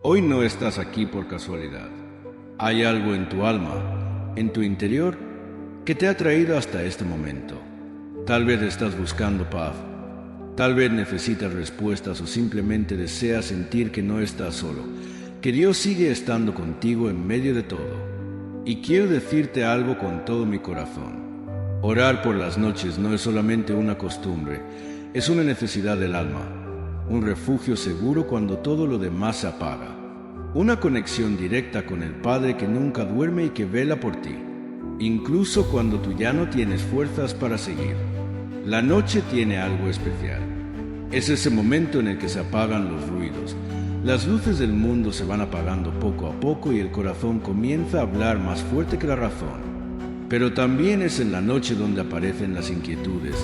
Hoy no estás aquí por casualidad. Hay algo en tu alma, en tu interior, que te ha traído hasta este momento. Tal vez estás buscando paz, tal vez necesitas respuestas o simplemente deseas sentir que no estás solo, que Dios sigue estando contigo en medio de todo. Y quiero decirte algo con todo mi corazón. Orar por las noches no es solamente una costumbre, es una necesidad del alma, un refugio seguro cuando todo lo demás se apaga, una conexión directa con el Padre que nunca duerme y que vela por ti, incluso cuando tú ya no tienes fuerzas para seguir. La noche tiene algo especial. Es ese momento en el que se apagan los ruidos. Las luces del mundo se van apagando poco a poco y el corazón comienza a hablar más fuerte que la razón. Pero también es en la noche donde aparecen las inquietudes,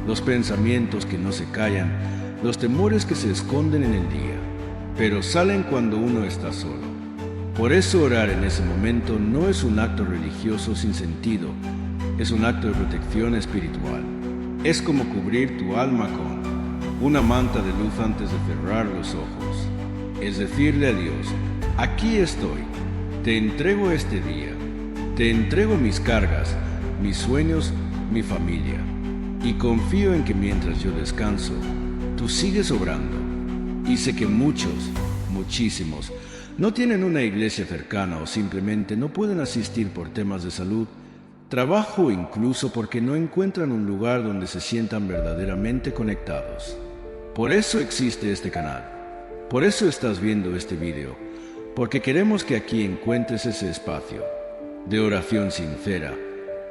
los pensamientos que no se callan, los temores que se esconden en el día, pero salen cuando uno está solo. Por eso orar en ese momento no es un acto religioso sin sentido, es un acto de protección espiritual. Es como cubrir tu alma con una manta de luz antes de cerrar los ojos. Es decirle a Dios, aquí estoy, te entrego este día, te entrego mis cargas, mis sueños, mi familia, y confío en que mientras yo descanso, tú sigues obrando. Y sé que muchos, muchísimos, no tienen una iglesia cercana o simplemente no pueden asistir por temas de salud, trabajo o incluso porque no encuentran un lugar donde se sientan verdaderamente conectados. Por eso existe este canal. Por eso estás viendo este video. Porque queremos que aquí encuentres ese espacio de oración sincera,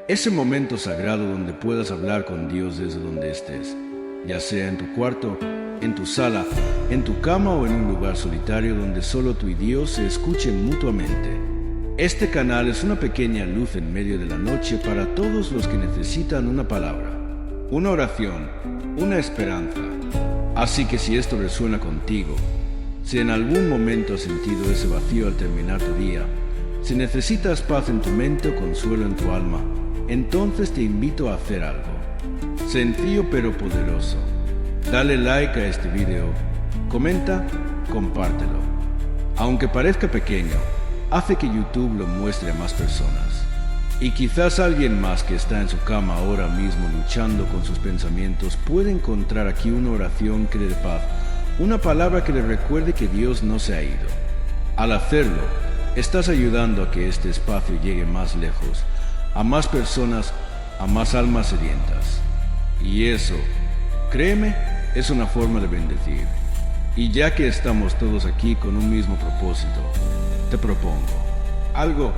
ese momento sagrado donde puedas hablar con Dios desde donde estés, ya sea en tu cuarto, en tu sala, en tu cama o en un lugar solitario donde solo tú y Dios se escuchen mutuamente. Este canal es una pequeña luz en medio de la noche para todos los que necesitan una palabra, una oración, una esperanza. Así que si esto resuena contigo, si en algún momento has sentido ese vacío al terminar tu día, si necesitas paz en tu mente o consuelo en tu alma, entonces te invito a hacer algo sencillo pero poderoso. Dale like a este video, comenta, compártelo. Aunque parezca pequeño, hace que YouTube lo muestre a más personas. Y quizás alguien más que está en su cama ahora mismo luchando con sus pensamientos puede encontrar aquí una oración que le dé paz, una palabra que le recuerde que Dios no se ha ido. Al hacerlo, estás ayudando a que este espacio llegue más lejos, a más personas, a más almas sedientas. Y eso, créeme, es una forma de bendecir. Y ya que estamos todos aquí con un mismo propósito, te propongo algo.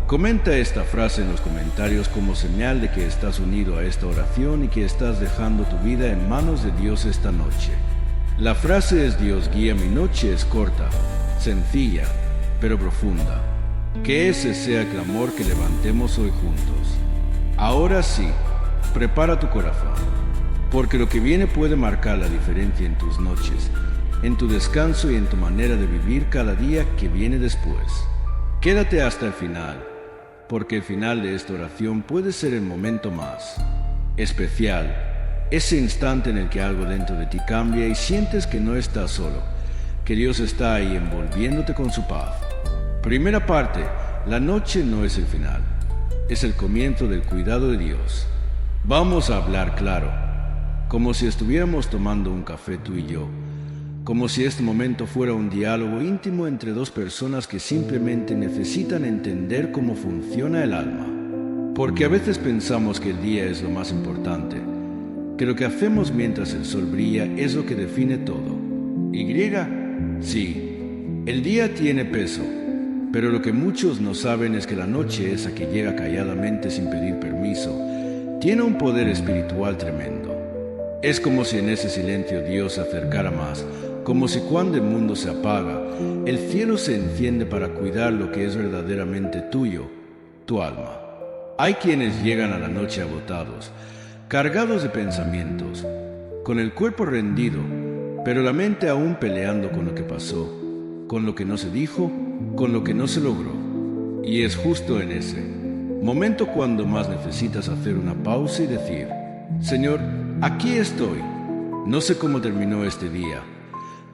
Comenta esta frase en los comentarios como señal de que estás unido a esta oración y que estás dejando tu vida en manos de Dios esta noche. La frase es: Dios guía mi noche. Es corta, sencilla, pero profunda. Que ese sea el clamor que levantemos hoy juntos. Ahora sí, prepara tu corazón, porque lo que viene puede marcar la diferencia en tus noches, en tu descanso y en tu manera de vivir cada día que viene después. Quédate hasta el final, porque el final de esta oración puede ser el momento más especial, ese instante en el que algo dentro de ti cambia y sientes que no estás solo, que Dios está ahí envolviéndote con su paz. Primera parte, la noche no es el final, es el comienzo del cuidado de Dios. Vamos a hablar claro, como si estuviéramos tomando un café tú y yo, como si este momento fuera un diálogo íntimo entre dos personas que simplemente necesitan entender cómo funciona el alma. Porque a veces pensamos que el día es lo más importante, que lo que hacemos mientras el sol brilla es lo que define todo. Sí, el día tiene peso, pero lo que muchos no saben es que la noche, esa que llega calladamente sin pedir permiso, tiene un poder espiritual tremendo. Es como si en ese silencio Dios se acercara más, como si cuando el mundo se apaga, el cielo se enciende para cuidar lo que es verdaderamente tuyo, tu alma. Hay quienes llegan a la noche agotados, cargados de pensamientos, con el cuerpo rendido, pero la mente aún peleando con lo que pasó, con lo que no se dijo, con lo que no se logró. Y es justo en ese momento cuando más necesitas hacer una pausa y decir: Señor, aquí estoy. No sé cómo terminó este día.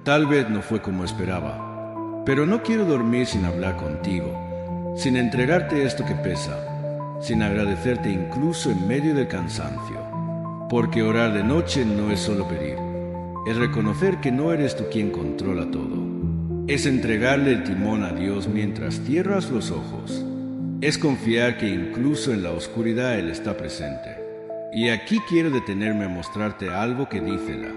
Tal vez no fue como esperaba, Pero no quiero dormir sin hablar contigo, sin entregarte esto que pesa, sin agradecerte incluso en medio del cansancio. Porque orar de noche no es solo pedir, es reconocer que no eres tú quien controla todo. Es entregarle el timón a Dios mientras cierras los ojos. Es confiar que incluso en la oscuridad Él está presente. Y aquí quiero detenerme a mostrarte algo que dice la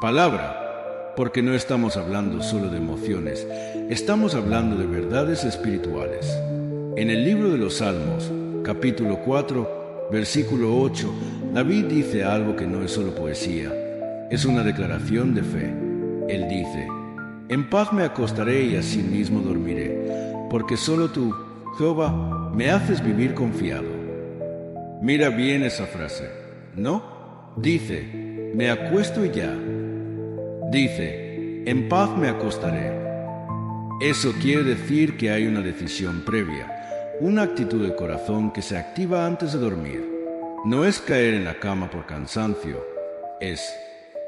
palabra, porque no estamos hablando solo de emociones, estamos hablando de verdades espirituales. En el libro de los Salmos, capítulo 4, versículo 8, David dice algo que no es solo poesía, es una declaración de fe. Él dice: en paz me acostaré y asimismo dormiré, porque solo tú, Jehová, me haces vivir confiado. Mira bien esa frase, ¿no? Dice, me acuesto y ya. Dice, en paz me acostaré. Eso quiere decir que hay una decisión previa, una actitud del corazón que se activa antes de dormir. No es caer en la cama por cansancio, es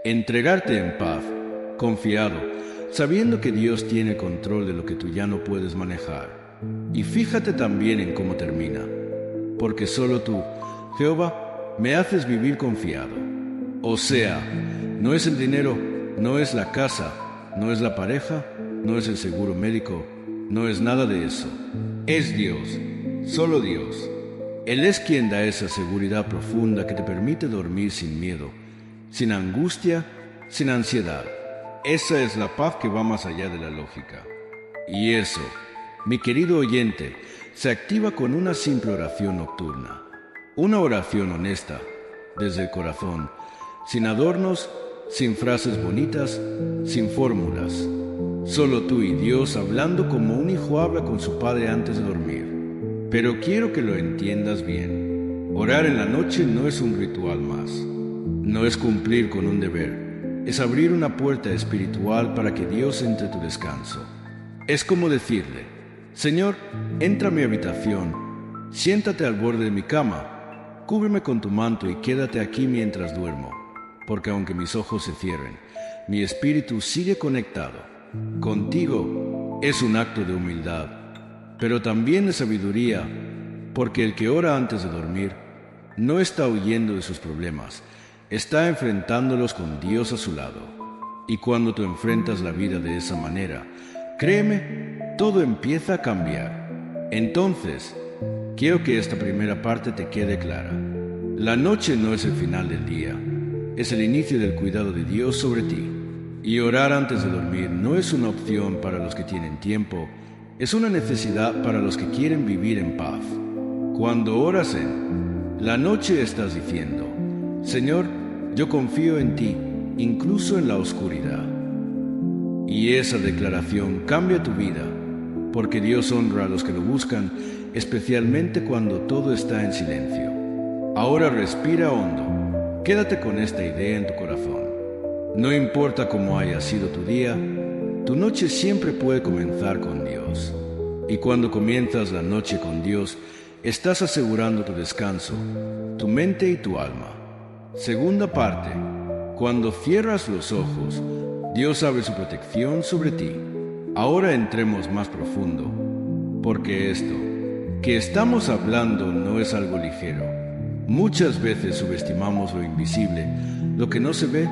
entregarte en paz, confiado, sabiendo que Dios tiene control de lo que tú ya no puedes manejar. Y fíjate también en cómo termina, porque solo tú, Jehová, me haces vivir confiado. O sea, no es el dinero, no es la casa, no es la pareja, no es el seguro médico, no es nada de eso. Es Dios, solo Dios. Él es quien da esa seguridad profunda que te permite dormir sin miedo, sin angustia, sin ansiedad. Esa es la paz que va más allá de la lógica. Y eso, mi querido oyente, se activa con una simple oración nocturna. Una oración honesta, desde el corazón, sin adornos, sin frases bonitas, sin fórmulas. Solo tú y Dios hablando como un hijo habla con su padre antes de dormir. Pero quiero que lo entiendas bien. Orar en la noche no es un ritual más. No es cumplir con un deber. Es abrir una puerta espiritual para que Dios entre a tu descanso. Es como decirle: Señor, entra a mi habitación, siéntate al borde de mi cama, cúbreme con tu manto y quédate aquí mientras duermo, porque aunque mis ojos se cierren, mi espíritu sigue conectado. Contigo es un acto de humildad, pero también de sabiduría, porque el que ora antes de dormir no está huyendo de sus problemas, está enfrentándolos con Dios a su lado. Y cuando tú enfrentas la vida de esa manera, créeme, todo empieza a cambiar. Entonces, quiero que esta primera parte te quede clara. La noche no es el final del día, es el inicio del cuidado de Dios sobre ti. Y orar antes de dormir no es una opción para los que tienen tiempo, es una necesidad para los que quieren vivir en paz. Cuando oras en la noche estás diciendo: Señor, yo confío en ti, incluso en la oscuridad. Y esa declaración cambia tu vida, porque Dios honra a los que lo buscan, especialmente cuando todo está en silencio. Ahora respira hondo, quédate con esta idea en tu corazón. No importa cómo haya sido tu día, tu noche siempre puede comenzar con Dios. Y cuando comienzas la noche con Dios, estás asegurando tu descanso, tu mente y tu alma. Segunda parte, cuando cierras los ojos, Dios abre su protección sobre ti. Ahora entremos más profundo, porque esto que estamos hablando no es algo ligero. Muchas veces subestimamos lo invisible, lo que no se ve,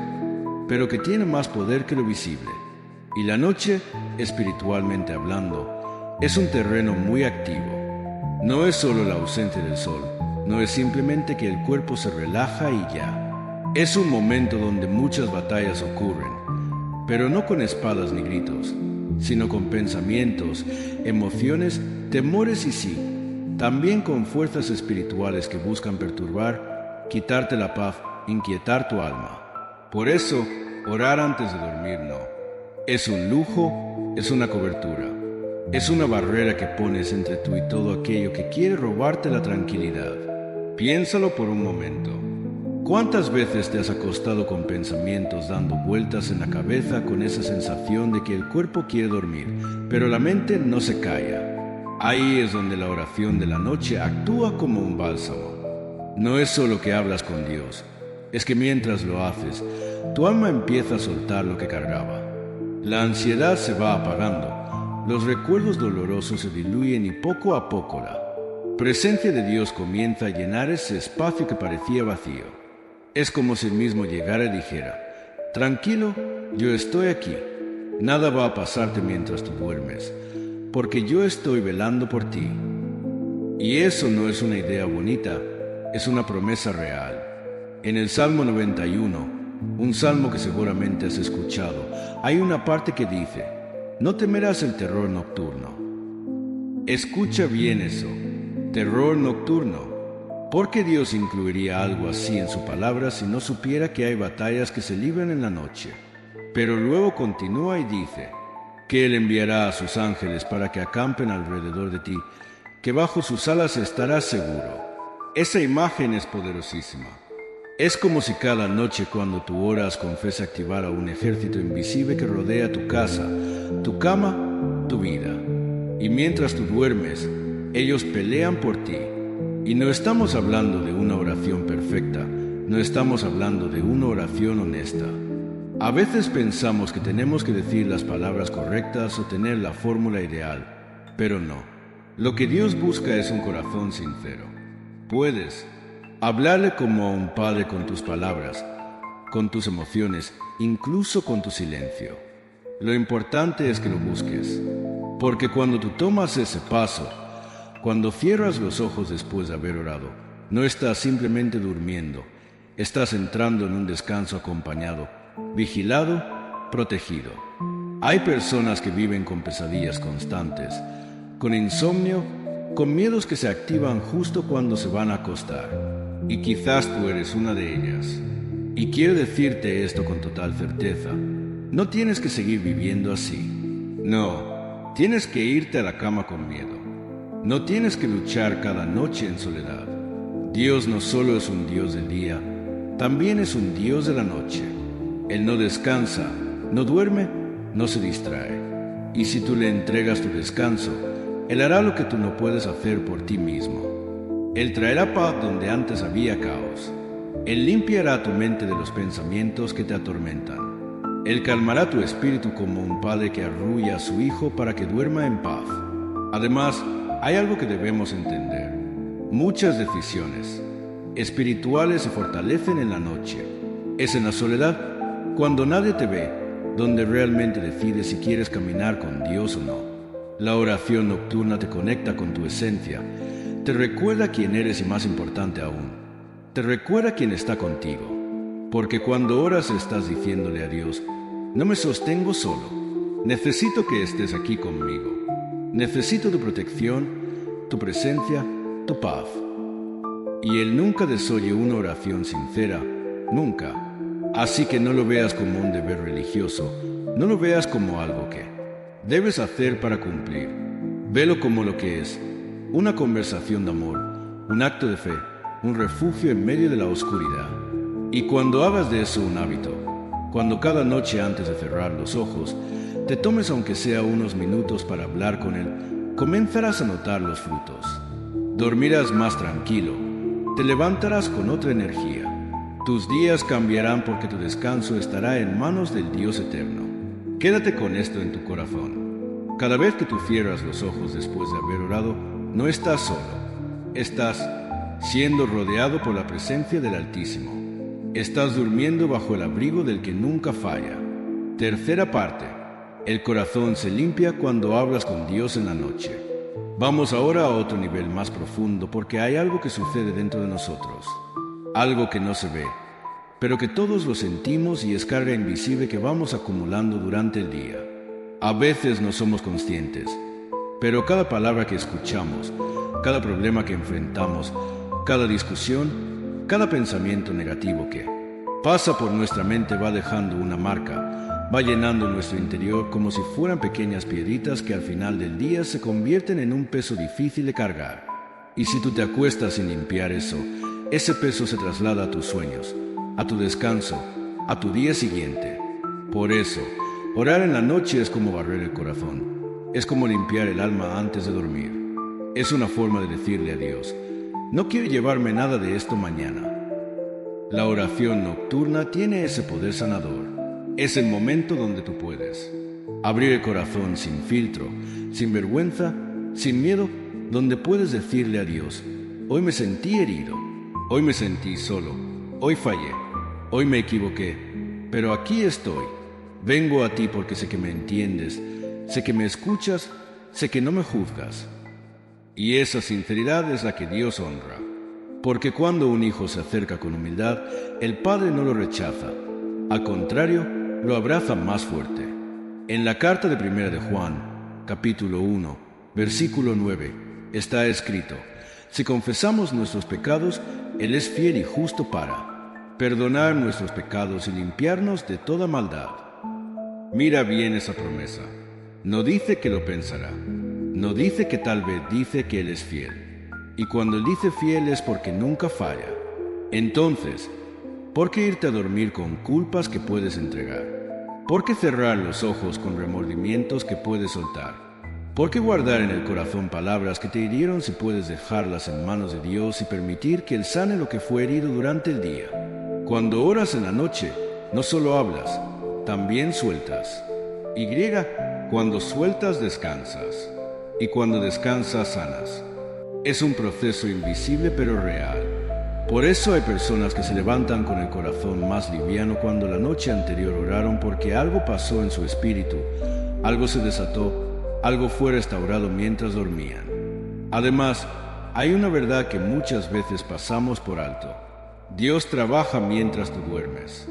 pero que tiene más poder que lo visible. Y la noche, espiritualmente hablando, es un terreno muy activo. No es solo la ausencia del sol, no es simplemente que el cuerpo se relaja y ya. Es un momento donde muchas batallas ocurren, pero no con espadas ni gritos, sino con pensamientos, emociones, temores y sí, también con fuerzas espirituales que buscan perturbar, quitarte la paz, inquietar tu alma. Por eso, orar antes de dormir no. Es un lujo, es una cobertura. Es una barrera que pones entre tú y todo aquello que quiere robarte la tranquilidad. Piénsalo por un momento. ¿Cuántas veces te has acostado con pensamientos dando vueltas en la cabeza con esa sensación de que el cuerpo quiere dormir, pero la mente no se calla? Ahí es donde la oración de la noche actúa como un bálsamo. No es solo que hablas con Dios, es que mientras lo haces, tu alma empieza a soltar lo que cargaba. La ansiedad se va apagando, los recuerdos dolorosos se diluyen y poco a poco la presencia de Dios comienza a llenar ese espacio que parecía vacío. Es como si el mismo llegara y dijera: tranquilo, yo estoy aquí. Nada va a pasarte mientras tú duermes, porque yo estoy velando por ti. Y eso no es una idea bonita, es una promesa real. En el Salmo 91, un salmo que seguramente has escuchado, hay una parte que dice: no temerás el terror nocturno. Escucha bien eso, terror nocturno. ¿Por qué Dios incluiría algo así en su palabra si no supiera que hay batallas que se libran en la noche? Pero luego continúa y dice que Él enviará a sus ángeles para que acampen alrededor de ti, que bajo sus alas estarás seguro. Esa imagen es poderosísima. Es como si cada noche cuando tú oras con fe se activara un ejército invisible que rodea tu casa, tu cama, tu vida. Y mientras tú duermes, ellos pelean por ti. Y no estamos hablando de una oración perfecta, no estamos hablando de una oración honesta. A veces pensamos que tenemos que decir las palabras correctas o tener la fórmula ideal, pero no. Lo que Dios busca es un corazón sincero. Puedes hablarle como a un padre con tus palabras, con tus emociones, incluso con tu silencio. Lo importante es que lo busques, porque cuando tú tomas ese paso, cuando cierras los ojos después de haber orado, no estás simplemente durmiendo, estás entrando en un descanso acompañado, vigilado, protegido. Hay personas que viven con pesadillas constantes, con insomnio, con miedos que se activan justo cuando se van a acostar. Y quizás tú eres una de ellas. Y quiero decirte esto con total certeza. No tienes que seguir viviendo así. No, tienes que irte a la cama con miedo. No tienes que luchar cada noche en soledad. Dios no solo es un Dios del día, también es un Dios de la noche. Él no descansa, no duerme, no se distrae. Y si tú le entregas tu descanso, Él hará lo que tú no puedes hacer por ti mismo. Él traerá paz donde antes había caos. Él limpiará tu mente de los pensamientos que te atormentan. Él calmará tu espíritu como un padre que arrulla a su hijo para que duerma en paz. Además, hay algo que debemos entender. Muchas decisiones espirituales se fortalecen en la noche. Es en la soledad, cuando nadie te ve, donde realmente decides si quieres caminar con Dios o no. La oración nocturna te conecta con tu esencia, te recuerda quién eres y, más importante aún, te recuerda quién está contigo. Porque cuando oras estás diciéndole a Dios: no me sostengo solo, necesito que estés aquí conmigo. Necesito tu protección, tu presencia, tu paz. Y Él nunca desoye una oración sincera, nunca. Así que no lo veas como un deber religioso, no lo veas como algo que debes hacer para cumplir. Velo como lo que es, una conversación de amor, un acto de fe, un refugio en medio de la oscuridad. Y cuando hagas de eso un hábito, cuando cada noche antes de cerrar los ojos, te tomes aunque sea unos minutos para hablar con Él, comenzarás a notar los frutos. Dormirás más tranquilo, te levantarás con otra energía. Tus días cambiarán porque tu descanso estará en manos del Dios eterno. Quédate con esto en tu corazón. Cada vez que tú cierras los ojos después de haber orado, no estás solo. Estás siendo rodeado por la presencia del Altísimo. Estás durmiendo bajo el abrigo del que nunca falla. Tercera parte. El corazón se limpia cuando hablas con Dios en la noche. Vamos ahora a otro nivel más profundo porque hay algo que sucede dentro de nosotros. Algo que no se ve, pero que todos lo sentimos y es carga invisible que vamos acumulando durante el día. A veces no somos conscientes, pero cada palabra que escuchamos, cada problema que enfrentamos, cada discusión, cada pensamiento negativo que pasa por nuestra mente va dejando una marca, va llenando nuestro interior como si fueran pequeñas piedritas que al final del día se convierten en un peso difícil de cargar. Y si tú te acuestas sin limpiar eso, ese peso se traslada a tus sueños, a tu descanso, a tu día siguiente. Por eso, orar en la noche es como barrer el corazón, es como limpiar el alma antes de dormir. Es una forma de decirle a Dios: no quiero llevarme nada de esto mañana. La oración nocturna tiene ese poder sanador. Es el momento donde tú puedes abrir el corazón sin filtro, sin vergüenza, sin miedo, donde puedes decirle a Dios: hoy me sentí herido, hoy me sentí solo, hoy fallé, hoy me equivoqué, pero aquí estoy. Vengo a ti porque sé que me entiendes, sé que me escuchas, sé que no me juzgas. Y esa sinceridad es la que Dios honra, porque cuando un hijo se acerca con humildad, el Padre no lo rechaza, al contrario, lo abraza más fuerte. En la carta de 1 de Juan, capítulo 1, versículo 9, está escrito: si confesamos nuestros pecados, Él es fiel y justo para perdonar nuestros pecados y limpiarnos de toda maldad. Mira bien esa promesa. No dice que lo pensará. No dice que tal vez, dice que Él es fiel. Y cuando Él dice fiel es porque nunca falla. Entonces, ¿por qué irte a dormir con culpas que puedes entregar? ¿Por qué cerrar los ojos con remordimientos que puedes soltar? ¿Por qué guardar en el corazón palabras que te hirieron si puedes dejarlas en manos de Dios y permitir que Él sane lo que fue herido durante el día? Cuando oras en la noche, no solo hablas, también sueltas. Y cuando sueltas, descansas. Y cuando descansas, sanas. Es un proceso invisible pero real. Por eso hay personas que se levantan con el corazón más liviano cuando la noche anterior oraron porque algo pasó en su espíritu, algo se desató, algo fue restaurado mientras dormían. Además, hay una verdad que muchas veces pasamos por alto. Dios trabaja mientras tú duermes.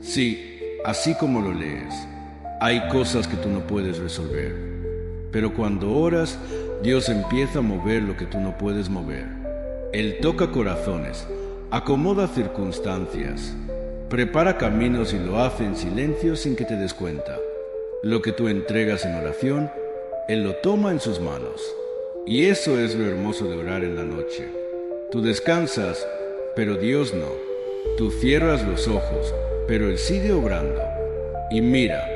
Sí, así como lo lees. Hay cosas que tú no puedes resolver. Pero cuando oras, Dios empieza a mover lo que tú no puedes mover. Él toca corazones, acomoda circunstancias, prepara caminos y lo hace en silencio sin que te des cuenta. Lo que tú entregas en oración, Él lo toma en sus manos. Y eso es lo hermoso de orar en la noche. Tú descansas, pero Dios no. Tú cierras los ojos, pero Él sigue obrando. Y mira,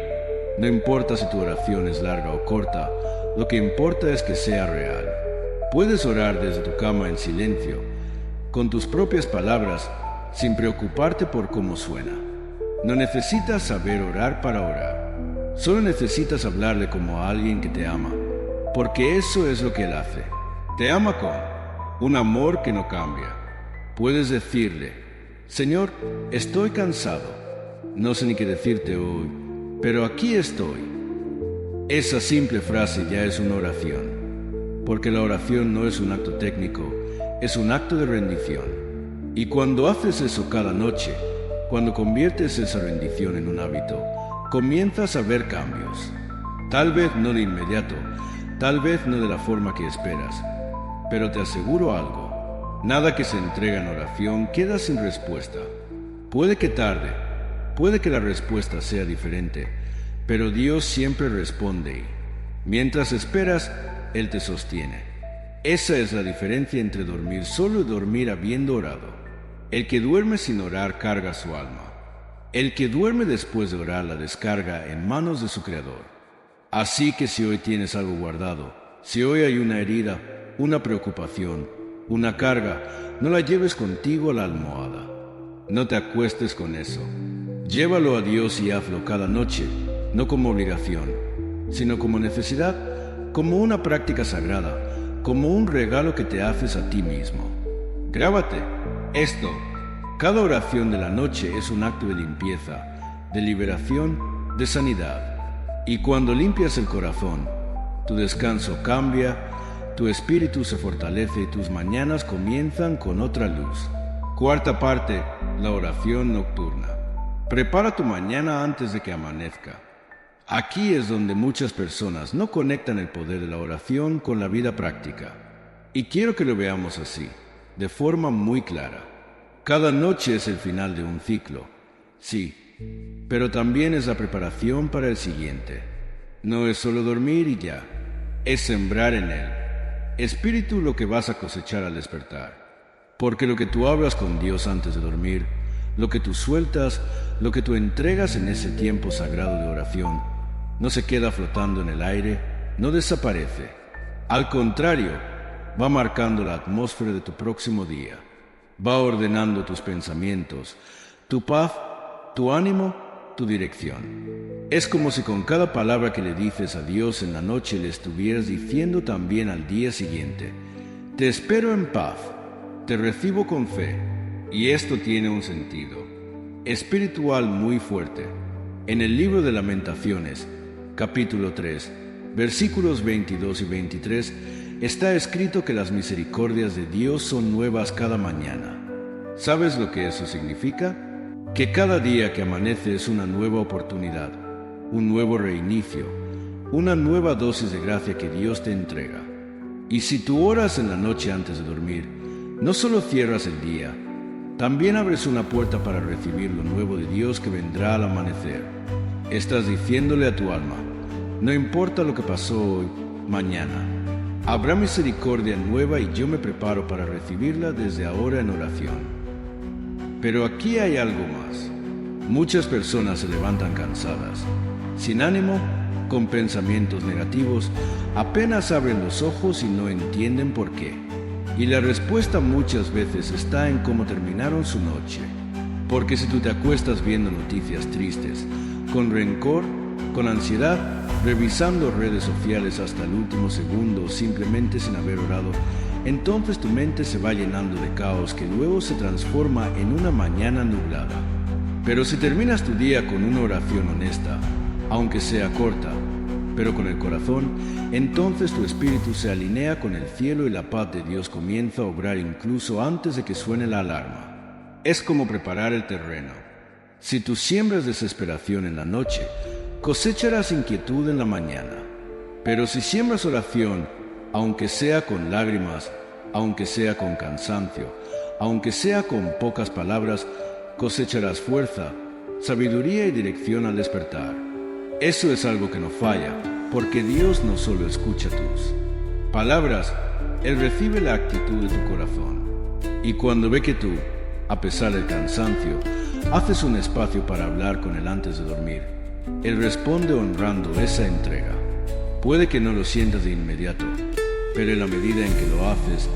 no importa si tu oración es larga o corta, lo que importa es que sea real. Puedes orar desde tu cama en silencio, con tus propias palabras, sin preocuparte por cómo suena. No necesitas saber orar para orar. Solo necesitas hablarle como a alguien que te ama, porque eso es lo que Él hace. Te ama con un amor que no cambia. Puedes decirle: Señor, estoy cansado. No sé ni qué decirte hoy, pero aquí estoy. Esa simple frase ya es una oración, porque la oración no es un acto técnico, es un acto de rendición. Y cuando haces eso cada noche, cuando conviertes esa rendición en un hábito, comienzas a ver cambios. Tal vez no de inmediato, tal vez no de la forma que esperas, pero te aseguro algo: nada que se entrega en oración queda sin respuesta. Puede que tarde, puede que la respuesta sea diferente, pero Dios siempre responde y, mientras esperas, Él te sostiene. Esa es la diferencia entre dormir solo y dormir habiendo orado. El que duerme sin orar carga su alma. El que duerme después de orar la descarga en manos de su Creador. Así que si hoy tienes algo guardado, si hoy hay una herida, una preocupación, una carga, no la lleves contigo a la almohada. No te acuestes con eso. Llévalo a Dios y hazlo cada noche, no como obligación, sino como necesidad, como una práctica sagrada, como un regalo que te haces a ti mismo. Grábate esto: cada oración de la noche es un acto de limpieza, de liberación, de sanidad. Y cuando limpias el corazón, tu descanso cambia, tu espíritu se fortalece y tus mañanas comienzan con otra luz. Cuarta parte: la oración nocturna. Prepara tu mañana antes de que amanezca. Aquí es donde muchas personas no conectan el poder de la oración con la vida práctica. Y quiero que lo veamos así, de forma muy clara. Cada noche es el final de un ciclo, sí, pero también es la preparación para el siguiente. No es solo dormir y ya, es sembrar en él. Espíritu lo que vas a cosechar al despertar. Porque lo que tú hablas con Dios antes de dormir, lo que tú sueltas, lo que tú entregas en ese tiempo sagrado de oración, no se queda flotando en el aire, no desaparece. Al contrario, va marcando la atmósfera de tu próximo día. Va ordenando tus pensamientos, tu paz, tu ánimo tu dirección. Es como si con cada palabra que le dices a Dios en la noche le estuvieras diciendo también al día siguiente: te espero en paz, te recibo con fe. Y esto tiene un sentido espiritual muy fuerte. En el libro de Lamentaciones, capítulo 3, versículos 22 y 23, está escrito que las misericordias de Dios son nuevas cada mañana. ¿Sabes lo que eso significa? Que cada día que amanece es una nueva oportunidad, un nuevo reinicio, una nueva dosis de gracia que Dios te entrega. Y si tú oras en la noche antes de dormir, no solo cierras el día, también abres una puerta para recibir lo nuevo de Dios que vendrá al amanecer. Estás diciéndole a tu alma: no importa lo que pasó hoy, mañana habrá misericordia nueva y yo me preparo para recibirla desde ahora en oración. Pero aquí hay algo más. Muchas personas se levantan cansadas, sin ánimo, con pensamientos negativos, apenas abren los ojos y no entienden por qué. Y la respuesta muchas veces está en cómo terminaron su noche. Porque si tú te acuestas viendo noticias tristes, con rencor, con ansiedad, revisando redes sociales hasta el último segundo, simplemente sin haber orado, entonces tu mente se va llenando de caos que luego se transforma en una mañana nublada. Pero si terminas tu día con una oración honesta, aunque sea corta, pero con el corazón, entonces tu espíritu se alinea con el cielo y la paz de Dios comienza a obrar incluso antes de que suene la alarma. Es como preparar el terreno. Si tú siembras desesperación en la noche, cosecharás inquietud en la mañana. Pero si siembras oración, aunque sea con lágrimas, aunque sea con cansancio, aunque sea con pocas palabras, cosecharás fuerza, sabiduría y dirección al despertar. Eso es algo que no falla, porque Dios no solo escucha tus palabras, Él recibe la actitud de tu corazón. Y cuando ve que tú, a pesar del cansancio, haces un espacio para hablar con Él antes de dormir, Él responde honrando esa entrega. Puede que no lo sientas de inmediato, pero en la medida en que lo haces,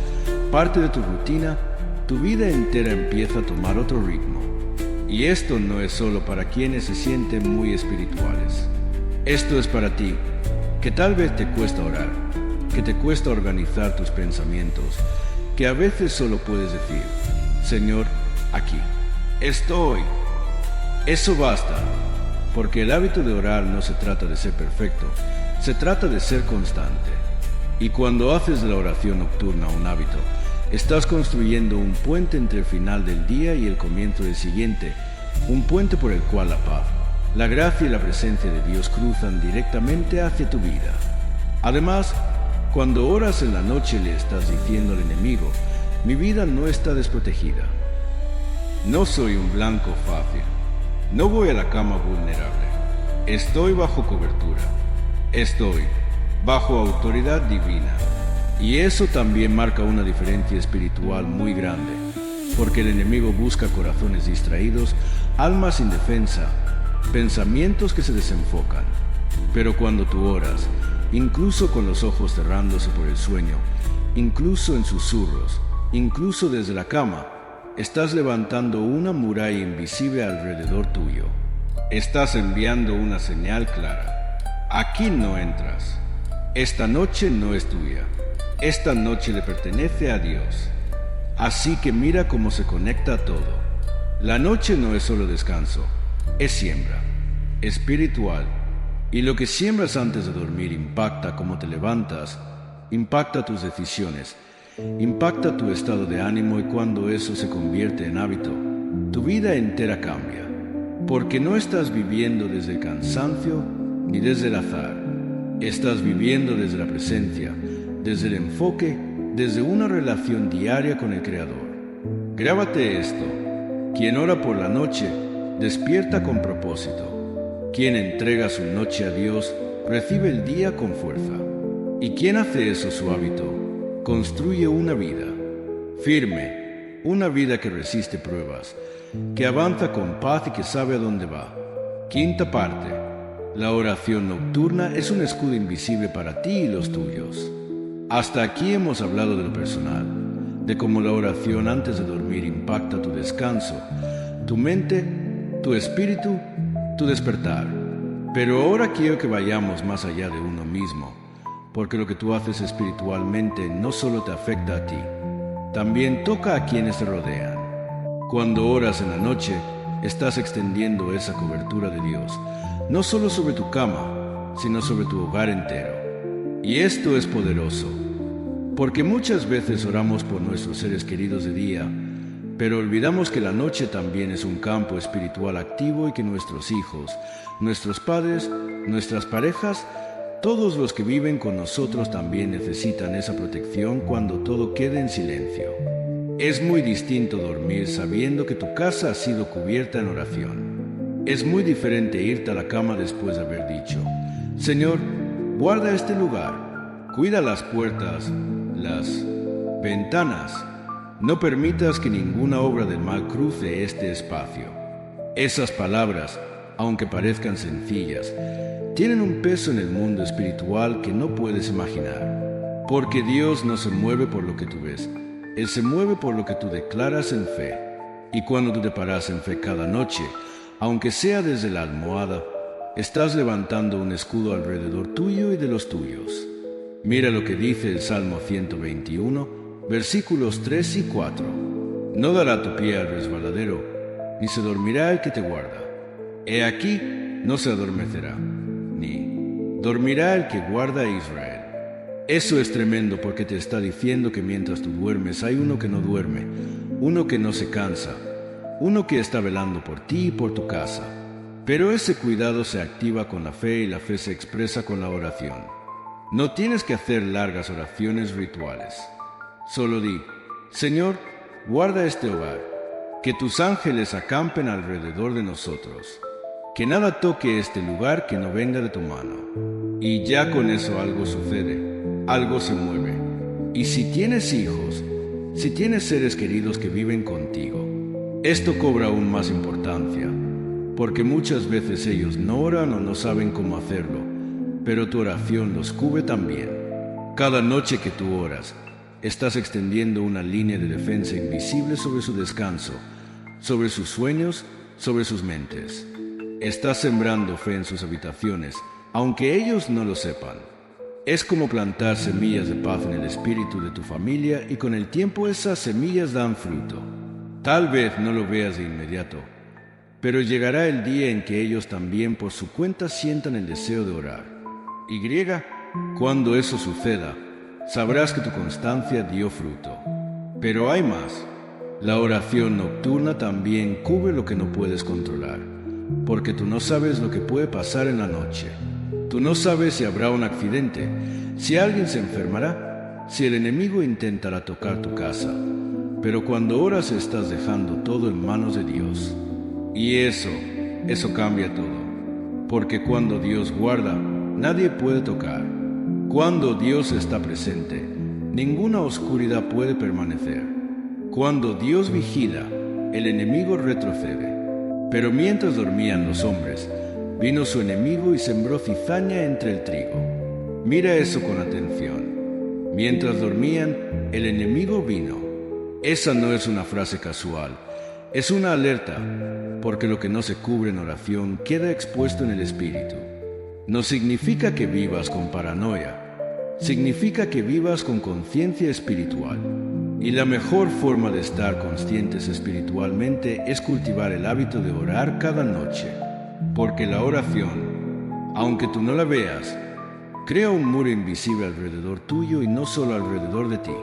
parte de tu rutina, tu vida entera empieza a tomar otro ritmo. Y esto no es solo para quienes se sienten muy espirituales. Esto es para ti, que tal vez te cuesta orar, que te cuesta organizar tus pensamientos, que a veces solo puedes decir: Señor, aquí estoy. Eso basta, porque el hábito de orar no se trata de ser perfecto, se trata de ser constante. Y cuando haces de la oración nocturna un hábito, estás construyendo un puente entre el final del día y el comienzo del siguiente, un puente por el cual la paz, la gracia y la presencia de Dios cruzan directamente hacia tu vida. Además, cuando oras en la noche le estás diciendo al enemigo: mi vida no está desprotegida. No soy un blanco fácil. No voy a la cama vulnerable. Estoy bajo cobertura. Estoy bajo autoridad divina. Y eso también marca una diferencia espiritual muy grande, porque el enemigo busca corazones distraídos, almas indefensas, pensamientos que se desenfocan. Pero cuando tú oras, incluso con los ojos cerrándose por el sueño, incluso en susurros, incluso desde la cama, estás levantando una muralla invisible alrededor tuyo. Estás enviando una señal clara: aquí no entras. Esta noche no es tuya. Esta noche le pertenece a Dios. Así que mira cómo se conecta todo. La noche no es solo descanso, es siembra espiritual. Y lo que siembras antes de dormir impacta cómo te levantas, impacta tus decisiones, impacta tu estado de ánimo, y cuando eso se convierte en hábito, tu vida entera cambia. Porque no estás viviendo desde el cansancio ni desde el azar. Estás viviendo desde la presencia, desde el enfoque, desde una relación diaria con el Creador. Grábate esto: quien ora por la noche, despierta con propósito. Quien entrega su noche a Dios, recibe el día con fuerza. Y quien hace eso su hábito, construye una vida firme, una vida que resiste pruebas, que avanza con paz y que sabe a dónde va. Quinta parte: la oración nocturna es un escudo invisible para ti y los tuyos. Hasta aquí hemos hablado de lo personal, de cómo la oración antes de dormir impacta tu descanso, tu mente, tu espíritu tu despertar. Pero ahora quiero que vayamos más allá de uno mismo, porque lo que tú haces espiritualmente no solo te afecta a ti, también toca a quienes te rodean. Cuando oras en la noche, estás extendiendo esa cobertura de Dios, no solo sobre tu cama, sino sobre tu hogar entero. Y esto es poderoso, porque muchas veces oramos por nuestros seres queridos de día, pero olvidamos que la noche también es un campo espiritual activo y que nuestros hijos, nuestros padres, nuestras parejas, todos los que viven con nosotros también necesitan esa protección cuando todo quede en silencio. Es muy distinto dormir sabiendo que tu casa ha sido cubierta en oración. Es muy diferente irte a la cama después de haber dicho: Señor, guarda este lugar, cuida las puertas, las ventanas. No permitas que ninguna obra del mal cruce este espacio. Esas palabras, aunque parezcan sencillas, tienen un peso en el mundo espiritual que no puedes imaginar. Porque Dios no se mueve por lo que tú ves, Él se mueve por lo que tú declaras en fe. Y cuando tú te paras en fe cada noche, aunque sea desde la almohada, estás levantando un escudo alrededor tuyo y de los tuyos. Mira lo que dice el Salmo 121, versículos 3 y 4. No dará tu pie al resbaladero, ni se dormirá el que te guarda. He aquí, no se adormecerá, ni dormirá el que guarda a Israel. Eso es tremendo porque te está diciendo que mientras tú duermes hay uno que no duerme, uno que no se cansa, uno que está velando por ti y por tu casa. Pero ese cuidado se activa con la fe y la fe se expresa con la oración. No tienes que hacer largas oraciones rituales. Solo di: Señor, guarda este hogar, que tus ángeles acampen alrededor de nosotros, que nada toque este lugar que no venga de tu mano. Y ya con eso algo sucede, algo se mueve. Y si tienes hijos, si tienes seres queridos que viven contigo, esto cobra aún más importancia, porque muchas veces ellos no oran o no saben cómo hacerlo, pero tu oración los cubre también. Cada noche que tú oras, estás extendiendo una línea de defensa invisible sobre su descanso, sobre sus sueños, sobre sus mentes. Estás sembrando fe en sus habitaciones, aunque ellos no lo sepan. Es como plantar semillas de paz en el espíritu de tu familia y con el tiempo esas semillas dan fruto. Tal vez no lo veas de inmediato, pero llegará el día en que ellos también por su cuenta sientan el deseo de orar. Y cuando eso suceda, sabrás que tu constancia dio fruto. Pero hay más. La oración nocturna también cubre lo que no puedes controlar, porque tú no sabes lo que puede pasar en la noche. Tú no sabes si habrá un accidente, si alguien se enfermará, si el enemigo intentará tocar tu casa. Pero cuando oras estás dejando todo en manos de Dios. Y eso cambia todo. Porque cuando Dios guarda, nadie puede tocar. Cuando Dios está presente, ninguna oscuridad puede permanecer. Cuando Dios vigila, el enemigo retrocede. Pero mientras dormían los hombres, vino su enemigo y sembró cizaña entre el trigo. Mira eso con atención. Mientras dormían, el enemigo vino. Esa no es una frase casual, es una alerta, porque lo que no se cubre en oración queda expuesto en el espíritu. No significa que vivas con paranoia, significa que vivas con conciencia espiritual. Y la mejor forma de estar conscientes espiritualmente es cultivar el hábito de orar cada noche, porque la oración, aunque tú no la veas, crea un muro invisible alrededor tuyo y no solo alrededor de ti.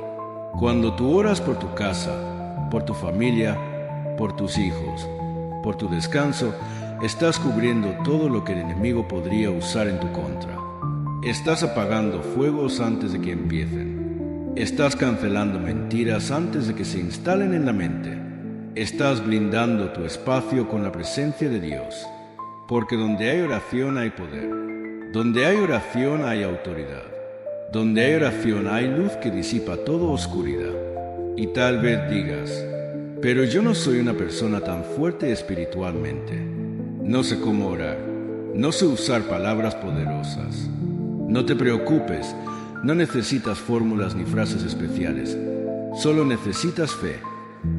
Cuando tú oras por tu casa, por tu familia, por tus hijos, por tu descanso, estás cubriendo todo lo que el enemigo podría usar en tu contra. Estás apagando fuegos antes de que empiecen. Estás cancelando mentiras antes de que se instalen en la mente. Estás blindando tu espacio con la presencia de Dios. Porque donde hay oración hay poder. Donde hay oración hay autoridad. Donde hay oración hay luz que disipa toda oscuridad. Y tal vez digas: pero yo no soy una persona tan fuerte espiritualmente. No sé cómo orar. No sé usar palabras poderosas. No te preocupes. No necesitas fórmulas ni frases especiales. Solo necesitas fe.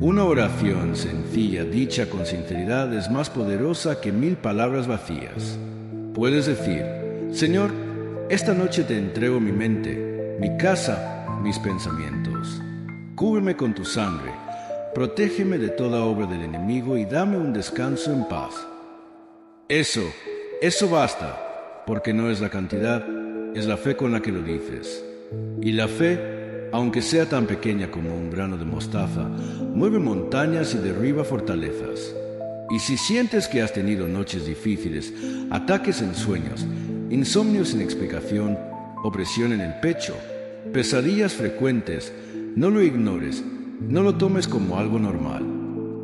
Una oración sencilla dicha con sinceridad es más poderosa que 1000 palabras vacías. Puedes decir: Señor, esta noche te entrego mi mente, mi casa, mis pensamientos. Cúbreme con tu sangre, protégeme de toda obra del enemigo y dame un descanso en paz. Eso basta, porque no es la cantidad, es la fe con la que lo dices. Y la fe, aunque sea tan pequeña como un grano de mostaza, mueve montañas y derriba fortalezas. Y si sientes que has tenido noches difíciles, ataques en sueños, insomnios sin explicación, opresión en el pecho, pesadillas frecuentes, no lo ignores, no lo tomes como algo normal.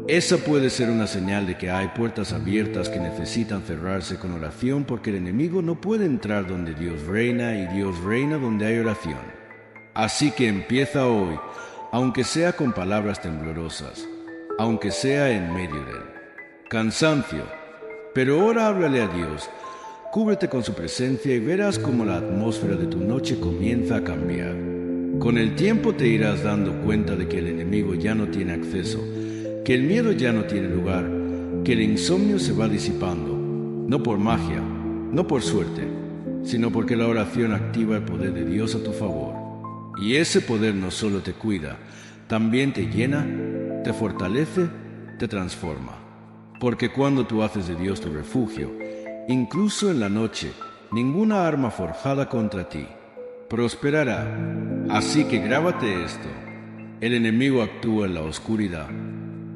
Esa puede ser una señal de que hay puertas abiertas que necesitan cerrarse con oración, porque el enemigo no puede entrar donde Dios reina y Dios reina donde hay oración. Así que empieza hoy, aunque sea con palabras temblorosas, aunque sea en medio del cansancio, pero ahora háblale a Dios, cúbrete con su presencia y verás cómo la atmósfera de tu noche comienza a cambiar. Con el tiempo te irás dando cuenta de que el enemigo ya no tiene acceso, que el miedo ya no tiene lugar, que el insomnio se va disipando, no por magia, no por suerte, sino porque la oración activa el poder de Dios a tu favor. Y ese poder no solo te cuida, también te llena, te fortalece, te transforma. Porque cuando tú haces de Dios tu refugio, incluso en la noche, ninguna arma forjada contra ti prosperará. Así que grábate esto: el enemigo actúa en la oscuridad,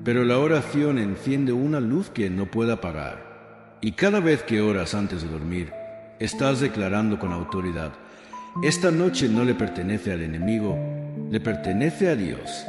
pero la oración enciende una luz que no puede apagar. Y cada vez que oras antes de dormir, estás declarando con autoridad: esta noche no le pertenece al enemigo, le pertenece a Dios.